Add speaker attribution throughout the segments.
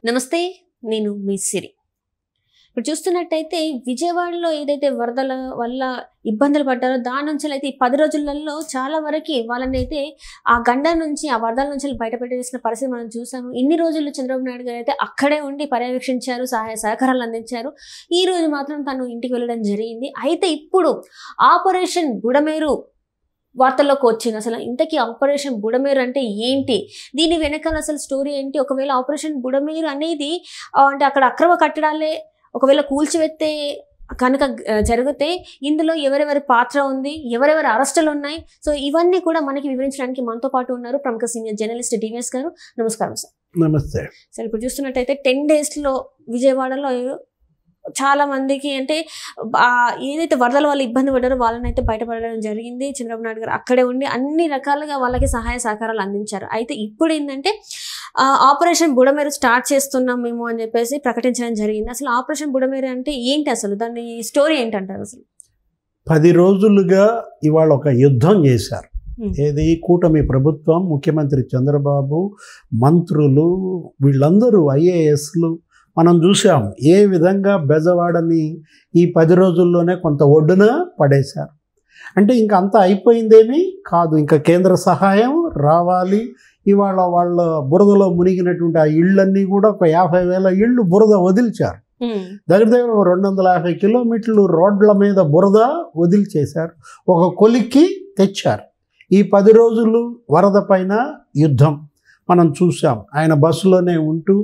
Speaker 1: నమస్తే, నేను మీ సిరి. ఇప్పుడు చూస్తున్నట్టయితే విజయవాడలో ఏదైతే వరదల వల్ల ఇబ్బందులు పడ్డారో దాని నుంచి అయితే ఈ 10 రోజులలో చాలా వరకు వాళ్ళని అయితే ఆ గండ నుంచి ఆ వరదల నుంచి బయటపెట్టేసిన పరిస్థితి మనం చూసాము. ఇన్ని రోజులు చంద్రబాబు నాయుడు గారు అయితే అక్కడే ఉండి పర్యవేక్షించారు, సహాయ సహకారాలు అందించారు. ఈ రోజు మాత్రం తను ఇంటికి వెళ్ళడం జరిగింది. అయితే ఇప్పుడు ఆపరేషన్ బుడమేరు వార్తల్లోకి వచ్చింది. అసలు ఇంతకీ ఆపరేషన్ బుడమేరు అంటే ఏంటి, దీని వెనకాల అసలు స్టోరీ ఏంటి, ఒకవేళ ఆపరేషన్ బుడమేరు అనేది అంటే అక్కడ అక్రమ కట్టడాలే ఒకవేళ కూల్చివెత్తే కనుక జరిగితే ఇందులో ఎవరెవరి పాత్ర ఉంది, ఎవరెవరి అరెస్టులు ఉన్నాయి, సో ఇవన్నీ కూడా మనకి వివరించడానికి మనతో పాటు ఉన్నారు ప్రముఖ సీనియర్ జర్నలిస్ట్ డివిఎస్ గారు. నమస్కారం సార్.
Speaker 2: నమస్తే
Speaker 1: సార్. ఇప్పుడు చూస్తున్నట్టయితే 10 డేస్లో విజయవాడలో చాలా మందికి అంటే ఏదైతే వరదల వల్ల ఇబ్బంది పడ్డారో వాళ్ళని అయితే బయటపడడం జరిగింది. చంద్రబాబు నాయుడు గారు అక్కడే ఉండి అన్ని రకాలుగా వాళ్ళకి సహాయ సహకారాలు అందించారు. అయితే ఇప్పుడు ఏంటంటే ఆపరేషన్ బుడమేరు స్టార్ట్ చేస్తున్నాం మేము అని చెప్పేసి ప్రకటించడం జరిగింది. అసలు ఆపరేషన్ బుడమేరు అంటే ఏంటి, అసలు దాని స్టోరీ ఏంటంటారు? అసలు
Speaker 2: 10 రోజులుగా ఇవాళ ఒక యుద్ధం చేశారు. ఏది కూటమి ప్రభుత్వం, ముఖ్యమంత్రి చంద్రబాబు, మంత్రులు, వీళ్ళందరూ ఐఏఎస్లు మనం చూసాం ఏ విధంగా బెజవాడని ఈ 10 రోజుల్లోనే కొంత ఒడ్డున పడేశారు. అంటే ఇంకా అంతా అయిపోయిందేమీ కాదు, ఇంకా కేంద్ర సహాయం రావాలి. ఇవాళ వాళ్ళ బురదలో మునిగినటువంటి ఆ ఇళ్ళన్నీ కూడా ఒక 50,000 ఇళ్ళు బురద వదిల్చారు. దగ్గర 250 కిలోమీటర్లు రోడ్ల మీద బురద వదిలిచేశారు, ఒక కొలిక్కి తెచ్చారు. ఈ 10 రోజులు వరద పైన యుద్ధం మనం చూసాం. ఆయన బస్సులోనే ఉంటూ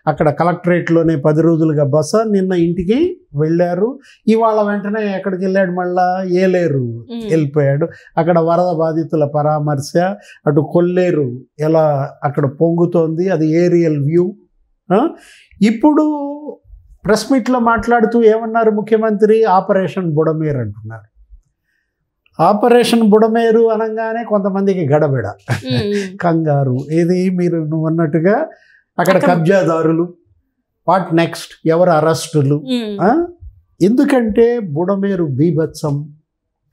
Speaker 2: అక్కడ కలెక్టరేట్లోనే 10 రోజులుగా బస, నిన్న ఇంటికి వెళ్ళారు. ఇవాళ వెంటనే ఎక్కడికి వెళ్ళాడు, మళ్ళా ఏలేరు వెళ్ళిపోయాడు. అక్కడ వరద బాధితుల పరామర్శ, అటు కొల్లేరు ఎలా అక్కడ పొంగుతోంది, అది ఏరియల్ వ్యూ. ఇప్పుడు ప్రెస్ మీట్లో మాట్లాడుతూ ఏమన్నారు ముఖ్యమంత్రి, ఆపరేషన్ బుడమేరు అంటున్నారు. ఆపరేషన్ బుడమేరు అనగానే కొంతమందికి గడబిడ, కంగారు. ఏది మీరు నువ్వు అన్నట్టుగా అక్కడ కబ్జాదారులు, వాట్ నెక్స్ట్, ఎవరు అరెస్టులు. ఎందుకంటే బుడమేరు బీభత్సం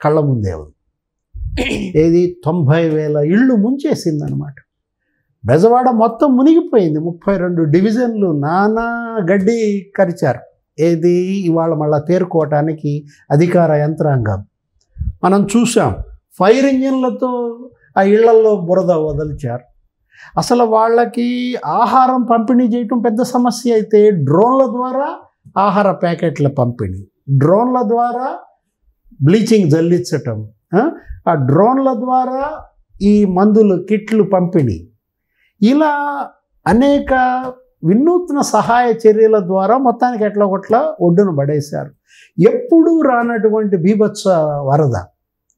Speaker 2: కళ్ళ ముందే ఉంది. ఏది 90,000 ఇళ్ళు ముంచేసిందనమాట. బెజవాడ మొత్తం మునిగిపోయింది. 32 డివిజన్లు నానా గడ్డి కరిచారు. ఏది ఇవాళ మళ్ళీ తేరుకోవటానికి అధికార యంత్రాంగం మనం చూసాం. ఫైర్ ఇంజిన్లతో ఆ ఇళ్లలో బురద వదిలిచారు. అసలు వాళ్ళకి ఆహారం పంపిణీ చేయటం పెద్ద సమస్య అయితే డ్రోన్ల ద్వారా ఆహార ప్యాకెట్ల పంపిణీ, డ్రోన్ల ద్వారా బ్లీచింగ్ జల్లించటం, ఆ డ్రోన్ల ద్వారా ఈ మందులు కిట్లు పంపిణీ, ఇలా అనేక వినూత్న సహాయ చర్యల ద్వారా మొత్తానికి ఎట్లా ఒకట్లా ఒడ్డున పడేశారు. ఎప్పుడూ రానటువంటి బీభత్స వరద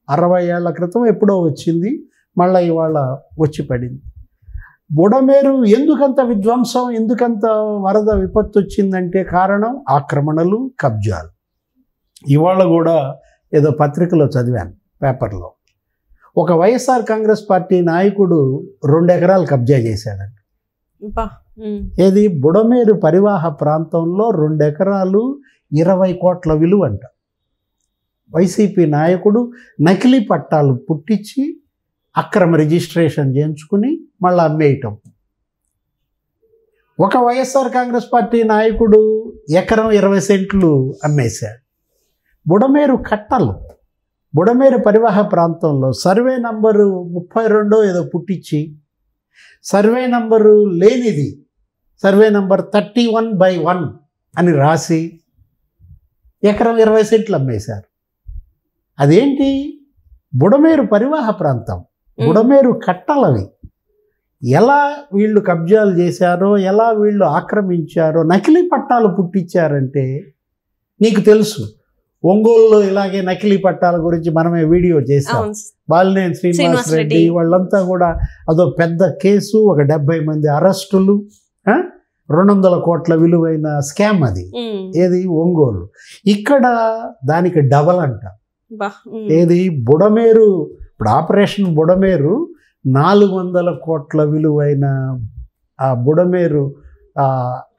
Speaker 2: 60 ఏళ్ల క్రితం ఎప్పుడో వచ్చింది, మళ్ళీ ఇవాళ వచ్చి పడింది. బుడమేరు ఎందుకంత విధ్వంసం, ఎందుకంత వరద విపత్తు వచ్చిందంటే కారణం ఆక్రమణలు, కబ్జాలు. ఇవాళ కూడా ఏదో పత్రికలో చదివాను, పేపర్లో, ఒక వైఎస్ఆర్ కాంగ్రెస్ పార్టీ నాయకుడు 2 ఎకరాలు కబ్జా చేశాడంట. ఏది బుడమేరు పరివాహ ప్రాంతంలో 2 ఎకరాలు 20 కోట్ల విలువ అంట. వైసీపీ నాయకుడు నకిలీ పట్టాలు పుట్టించి అక్రమ రిజిస్ట్రేషన్ చేయించుకుని మళ్ళీ అమ్మేయటం. ఒక వైఎస్ఆర్ కాంగ్రెస్ పార్టీ నాయకుడు ఎకరం 20 సెంట్లు అమ్మేశాడు. బుడమేరు కట్టలు, బుడమేరు పరివాహ ప్రాంతంలో సర్వే నంబరు 32 ఏదో పుట్టించి, సర్వే నంబరు లేనిది సర్వే నంబర్ 31/1 అని రాసి ఎకరం 20 సెంట్లు అమ్మేశారు. అదేంటి, బుడమేరు పరివాహ ప్రాంతం, బుడమేరు కట్టలవి. ఎలా వీళ్ళు కబ్జాలు చేశారో, ఎలా వీళ్ళు ఆక్రమించారో, నకిలీ పట్టాలు పుట్టించారంటే నీకు తెలుసు. ఒంగోలులో ఇలాగే నకిలీ పట్టాల గురించి మనమే వీడియో చేసాం. బాలినేని శ్రీనివాస్ రెడ్డి వాళ్ళంతా కూడా అదో పెద్ద కేసు, ఒక 70 మంది అరెస్టులు, 200 కోట్ల విలువైన స్కామ్ అది. ఏది ఒంగోలు. ఇక్కడ దానికి డబల్ అంట. ఏది బుడమేరు, ఇప్పుడు ఆపరేషన్ బుడమేరు 400 కోట్ల విలువైన ఆ బుడమేరు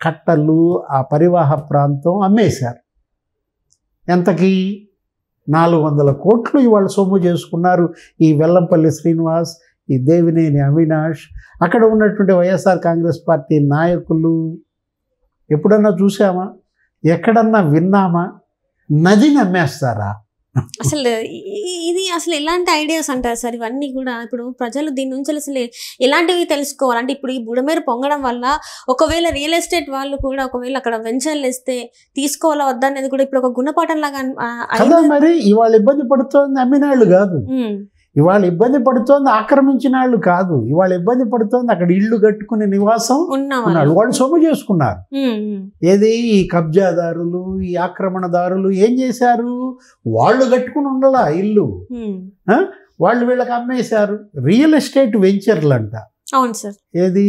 Speaker 2: కట్టలు, ఆ పరివాహ ప్రాంతం అమ్మేశారు. ఎంతకి 400 కోట్లు ఇవాళ సొమ్ము చేసుకున్నారు ఈ వెల్లంపల్లి శ్రీనివాస్, ఈ దేవినేని అవినాష్, అక్కడ ఉన్నటువంటి వైఎస్ఆర్ కాంగ్రెస్ పార్టీ నాయకులు, ఎప్పుడన్నా చూసామా? ఎక్కడన్నా విన్నామా? నదిని అమ్మేస్తారా?
Speaker 1: అసలు ఇది అసలు ఎలాంటి ఐడియాస్ అంటారు సార్ ఇవన్నీ కూడా? ఇప్పుడు ప్రజలు దీని నుంచి అసలు ఎలాంటివి తెలుసుకోవాలంటే, ఇప్పుడు ఈ బుడమేరు పొంగడం వల్ల ఒకవేళ రియల్ ఎస్టేట్ వాళ్ళు కూడా ఒకవేళ అక్కడ వెంచర్లు వేస్తే తీసుకోవాలా వద్దా అనేది కూడా ఇప్పుడు ఒక గుణపాఠం లాగా
Speaker 2: కదా. మరి ఇవాళ ఇబ్బంది పడుతోంది అమ్మినాళ్ళు కాదు, ఇవాళ ఇబ్బంది పడుతోంది ఆక్రమించిన వాళ్ళు కాదు, ఇవాళ ఇబ్బంది పడుతోంది అక్కడ ఇళ్ళు కట్టుకునే నివాసం ఉన్నాడు, వాళ్ళు సొమ్ము చేసుకున్నారు. ఏది ఈ కబ్జాదారులు, ఈ ఆక్రమణదారులు ఏం చేశారు? వాళ్ళు కట్టుకుని ఉండాల ఇల్లు, వాళ్ళు వీళ్ళకి అమ్మేశారు. రియల్ ఎస్టేట్ వెంచర్లు అంట.
Speaker 1: అవును సార్.
Speaker 2: ఏది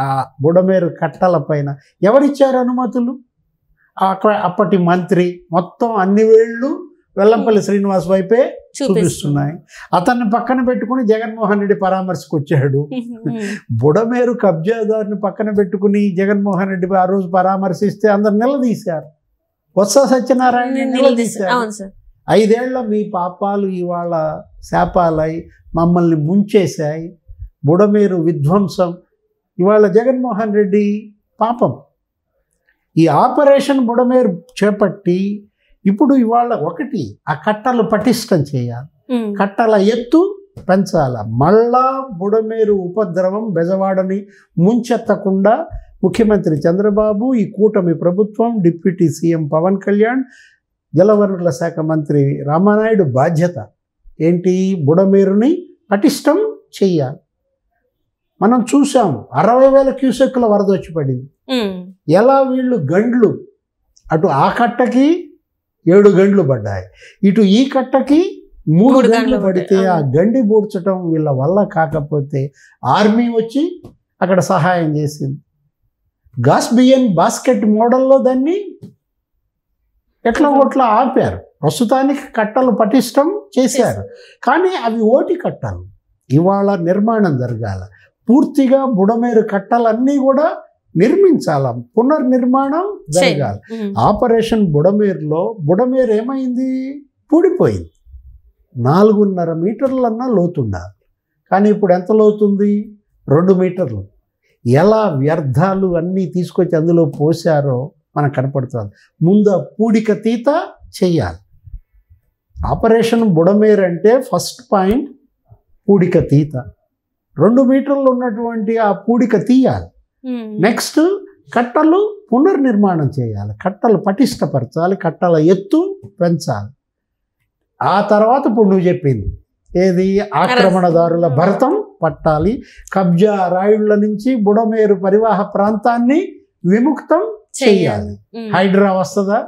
Speaker 2: ఆ బుడమేరు కట్టల పైన ఎవరిచ్చారు అనుమతులు? అప్పటి మంత్రి. మొత్తం అన్ని వేళ్ళు వెల్లంపల్లి శ్రీనివాస్ వైపే చూపిస్తున్నాయి. అతన్ని పక్కన పెట్టుకుని జగన్మోహన్ రెడ్డి పరామర్శకు వచ్చాడు. బుడమేరు కబ్జాదారుని పక్కన పెట్టుకుని జగన్మోహన్ రెడ్డి ఆ రోజు పరామర్శిస్తే అందరు నిలదీశారు. బొత్స సత్యనారాయణ నిలదీశారు. 5 ఏళ్ల మీ పాపాలు ఇవాళ శాపాలై మమ్మల్ని ముంచేశాయి, బుడమేరు విధ్వంసం. ఇవాళ జగన్మోహన్ రెడ్డి పాపం ఈ ఆపరేషన్ బుడమేరు చేపట్టి ఇప్పుడు ఇవాళ ఒకటి ఆ కట్టలు పటిష్టం చేయాలి, కట్టల ఎత్తు పెంచాల. మళ్ళా బుడమేరు ఉపద్రవం బెజవాడని ముంచెత్తకుండా ముఖ్యమంత్రి చంద్రబాబు, ఈ కూటమి ప్రభుత్వం, డిప్యూటీ సీఎం పవన్ కళ్యాణ్, జలవనరుల శాఖ మంత్రి రామానాయుడు బాధ్యత ఏంటి? బుడమేరుని పటిష్టం చెయ్యాలి. మనం చూసాము 60,000 క్యూసెక్కుల వరద వచ్చి పడింది. ఎలా వీళ్ళు గండ్లు, అటు ఆ కట్టకి 7 గంటలు పడ్డాయి, ఇటు ఈ కట్టకి 3 గంటలు పడితే ఆ గండి బూడ్చటం వీళ్ళ వల్ల కాకపోతే ఆర్మీ వచ్చి అక్కడ సహాయం చేసింది. గాస్బియన్ బాస్కెట్ మోడల్లో దాన్ని ఎట్లా ఒట్లా ఆపారు. ప్రస్తుతానికి కట్టలు పటిష్టం చేశారు, కానీ అవి ఓటి కట్టలు. ఇవాళ నిర్మాణం జరగాల, పూర్తిగా బుడమేరు కట్టలన్నీ కూడా నిర్మించాల, పునర్నిర్మాణం జరగాలి. ఆపరేషన్ బుడమేరులో బుడమేరు ఏమైంది? పూడిపోయింది. 4.5 మీటర్లన్నా లోతుండాలి, కానీ ఇప్పుడు ఎంత లోతుంది? 2 మీటర్లు. ఎలా వ్యర్థాలు అన్నీ తీసుకొచ్చి అందులో పోసారో మనకు కనపడుతుంది. ముందు పూడిక తీత చెయ్యాలి. ఆపరేషన్ బుడమేరు అంటే ఫస్ట్ పాయింట్ పూడిక తీత. 2 మీటర్లు ఉన్నటువంటి ఆ పూడిక తీయాలి. నెక్స్ట్ కట్టలు పునర్నిర్మాణం చేయాలి, కట్టలు పటిష్టపరచాలి, కట్టల ఎత్తు పెంచాలి. ఆ తర్వాత ఇప్పుడు నువ్వు చెప్పింది ఏది? ఆక్రమణదారుల భరతం పట్టాలి, కబ్జా రాయుళ్ల నుంచి బుడమేరు పరివాహ ప్రాంతాన్ని విముక్తం చేయాలి. హైడ్రా వస్తుందా?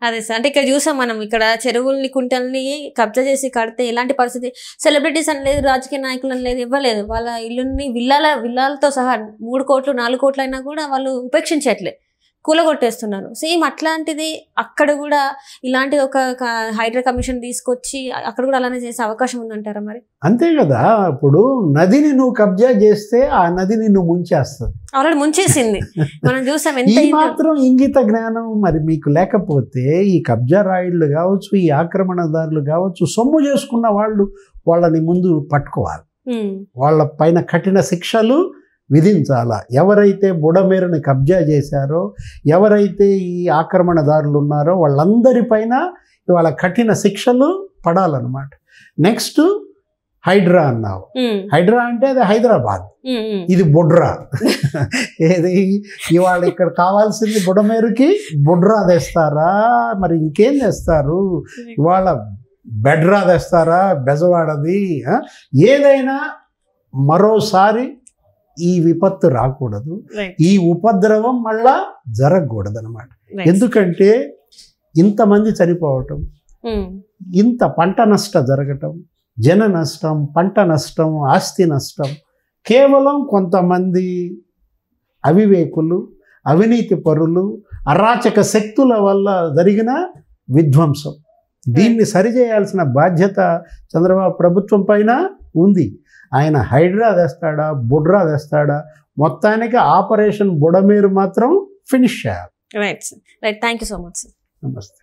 Speaker 1: అదే సార్, అంటే ఇక్కడ చూసాం మనం, ఇక్కడ చెరువుల్ని కుంటల్ని కబ్జా చేసి కడితే ఎలాంటి పరిస్థితి? సెలబ్రిటీస్ అని లేదు, రాజకీయ నాయకులు అని లేదు, ఇవ్వలేదు. వాళ్ళ ఇల్లుని విల్లాలతో సహా 3 కోట్లు 4 కోట్లు అయినా కూడా వాళ్ళు ఉపేక్షించట్లే, కూలగొట్టేస్తున్నారు. సేమ్ అట్లాంటిది అక్కడ కూడా ఇలాంటి ఒక హైడ్రా కమిషన్ తీసుకొచ్చి అక్కడ కూడా అలానే చేసే అవకాశం ఉందంటారా మరి?
Speaker 2: అంతే కదా. ఇప్పుడు నదిని నువ్వు కబ్జా చేస్తే ఆ నది నిన్ను ముంచేస్తుంది,
Speaker 1: ఆల్రెడీ ముంచేసింది. మనం చూసాం.
Speaker 2: ఈ మాత్రం ఇంగిత జ్ఞానం మరి మీకు లేకపోతే ఈ కబ్జా రాయుళ్ళు కావచ్చు, ఈ ఆక్రమణదారులు కావచ్చు, సొమ్ము చేసుకున్న వాళ్ళు వాళ్ళని ముందు పట్టుకోవాలి, వాళ్ళ పైన కఠిన శిక్షలు విధించాలా. ఎవరైతే బుడమేరుని కబ్జా చేశారో, ఎవరైతే ఈ ఆక్రమణదారులు ఉన్నారో వాళ్ళందరిపైన ఇవాళ కఠిన శిక్షలు పడాలన్నమాట. నెక్స్ట్ హైడ్రా అన్నావు. హైడ్రా అంటే అది హైదరాబాద్, ఇది బుడ్రా. ఏది ఇవాళ ఇక్కడ కావాల్సింది బుడమేరుకి బుడ్రా తెస్తారా? మరి ఇంకేం తెస్తారు? ఇవాళ బెడ్రా తెస్తారా? బెజవాడది. ఏదైనా మరోసారి ఈ విపత్తు రాకూడదు, ఈ ఉపద్రవం మళ్ళా జరగకూడదు అనమాట. ఎందుకంటే ఇంతమంది చనిపోవటం, ఇంత పంట నష్టం జరగటం, జన నష్టం, పంట నష్టం, ఆస్తి నష్టం కేవలం కొంతమంది అవివేకులు, అవినీతి పరులు, అరాచక శక్తుల వల్ల జరిగిన విధ్వంసం. దీన్ని సరిచేయాల్సిన బాధ్యత చంద్రబాబు ప్రభుత్వం పైన ఉంది. ఆయన హైడ్రా తెస్తాడా, బుడ్రా తెస్తాడా? మొత్తానికి ఆపరేషన్ బుడమేరు మాత్రం ఫినిష్ చేయాలి.
Speaker 1: Right sir, right. Thank you so much sir.
Speaker 2: నమస్తే.